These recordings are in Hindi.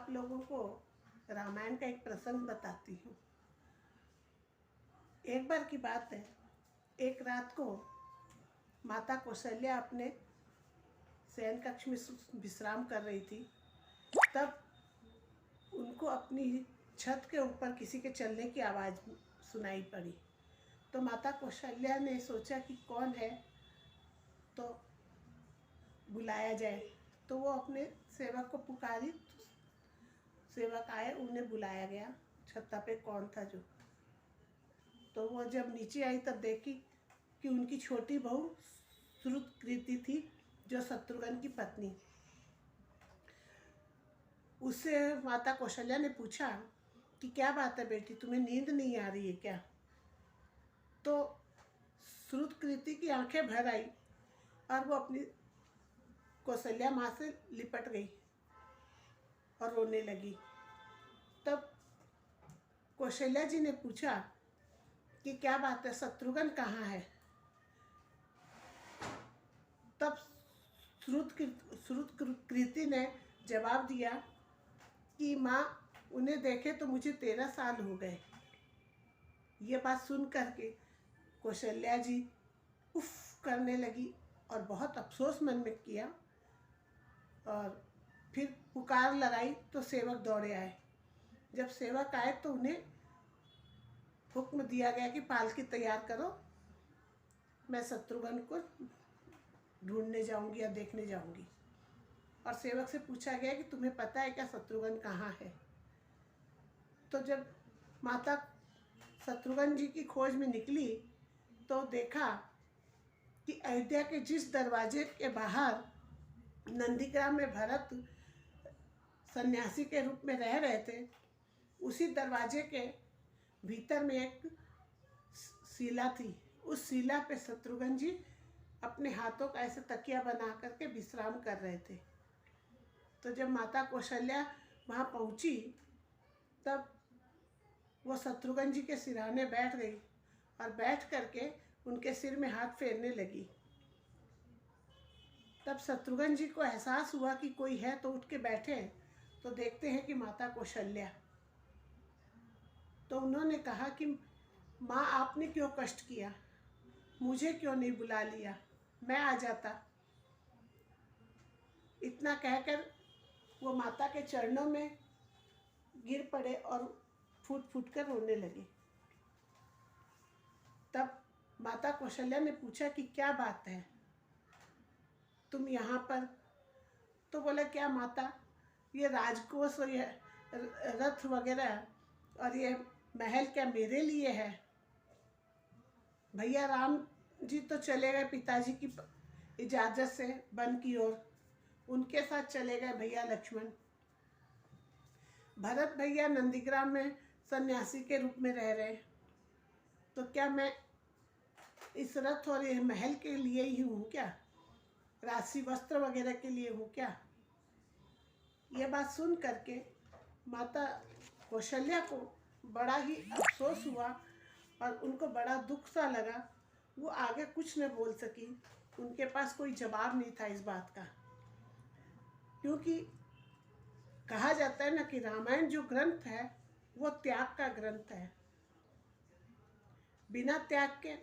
लोगों को रामायण का एक प्रसंग बताती हूँ। एक बार की बात है, एक रात को माता कौशल्या अपने शयन कक्ष में विश्राम कर रही थी। तब उनको अपनी छत के ऊपर किसी के चलने की आवाज़ सुनाई पड़ी। तो माता कौशल्या ने सोचा कि कौन है, तो बुलाया जाए। तो वो अपने सेवक को पुकारी, सेवक आए, उन्हें बुलाया गया। छत्ता पे कौन था जो, तो वो जब नीचे आई तब देखी कि उनकी छोटी बहू श्रुतकृति थी, जो शत्रुघ्न की पत्नी। उससे माता कौशल्या ने पूछा कि क्या बात है बेटी, तुम्हें नींद नहीं आ रही है क्या? तो श्रुतकृति की आंखें भर आई और वो अपनी कौशल्या माँ से लिपट गई और रोने लगी। तब कौशल्या जी ने पूछा कि क्या बात है, शत्रुघ्न कहाँ है? तब श्रुतकृति ने जवाब दिया कि माँ, उन्हें देखे तो मुझे 13 साल हो गए। ये बात सुन करके कौशल्या जी उफ करने लगी और बहुत अफसोस मन में किया, और फिर पुकार लगाई तो सेवक दौड़े आए। जब सेवक आए तो उन्हें हुक्म दिया गया कि पालकी तैयार करो, मैं शत्रुघ्न को ढूंढने जाऊंगी या देखने जाऊंगी। और सेवक से पूछा गया कि तुम्हें पता है क्या शत्रुघ्न कहाँ है? तो जब माता शत्रुघ्न जी की खोज में निकली तो देखा कि अयोध्या के जिस दरवाजे के बाहर नंदीग्राम में भरत सन्यासी के रूप में रह रहे थे, उसी दरवाजे के भीतर में एक शिला थी। उस शिला पे शत्रुघ्न जी अपने हाथों का ऐसे तकिया बना करके विश्राम कर रहे थे। तो जब माता कौशल्या वहाँ पहुँची तब वो शत्रुघ्न जी के सिरहाने बैठ गई और बैठ करके उनके सिर में हाथ फेरने लगी। तब शत्रुघ्न जी को एहसास हुआ कि कोई है, तो उठ के बैठे तो देखते हैं कि माता कौशल्या। तो उन्होंने कहा कि माँ, आपने क्यों कष्ट किया, मुझे क्यों नहीं बुला लिया, मैं आ जाता। इतना कहकर वो माता के चरणों में गिर पड़े और फूट फूट कर रोने लगे। तब माता कौशल्या ने पूछा कि क्या बात है, तुम यहाँ पर? तो बोले, क्या माता, ये राजकोष और ये रथ वगैरह और ये महल क्या मेरे लिए है? भैया राम जी तो चले गए पिताजी की इजाज़त से वन की ओर, उनके साथ चले गए भैया लक्ष्मण। भरत भैया नंदीग्राम में सन्यासी के रूप में रह रहे, तो क्या मैं इस रथ और ये महल के लिए ही हूँ क्या? राशि वस्त्र वगैरह के लिए हूँ क्या? ये बात सुन करके माता कौशल्या को बड़ा ही अफसोस हुआ और उनको बड़ा दुख सा लगा। वो आगे कुछ न बोल सकी, उनके पास कोई जवाब नहीं था इस बात का। क्योंकि कहा जाता है ना कि रामायण जो ग्रंथ है वो त्याग का ग्रंथ है, बिना त्याग के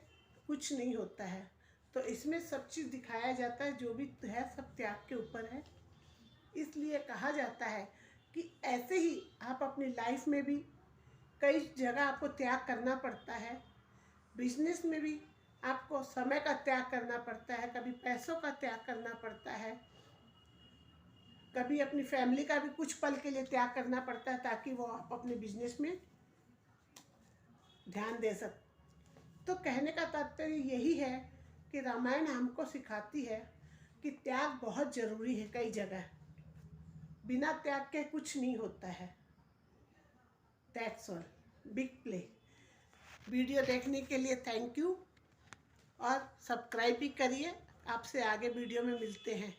कुछ नहीं होता है। तो इसमें सब चीज़ दिखाया जाता है, जो भी है सब त्याग के ऊपर है। इसलिए कहा जाता है कि ऐसे ही आप अपनी लाइफ में भी कई जगह आपको त्याग करना पड़ता है। बिजनेस में भी आपको समय का त्याग करना पड़ता है, कभी पैसों का त्याग करना पड़ता है, कभी अपनी फैमिली का भी कुछ पल के लिए त्याग करना पड़ता है, ताकि वो आप अपने बिजनेस में ध्यान दे सकें। तो कहने का तात्पर्य यही है कि रामायण हमको सिखाती है कि त्याग बहुत ज़रूरी है। कई जगह बिना त्याग के कुछ नहीं होता है। That's all, big play. Video देखने के लिए थैंक यू और सब्सक्राइब भी करिए। आपसे आगे वीडियो में मिलते हैं।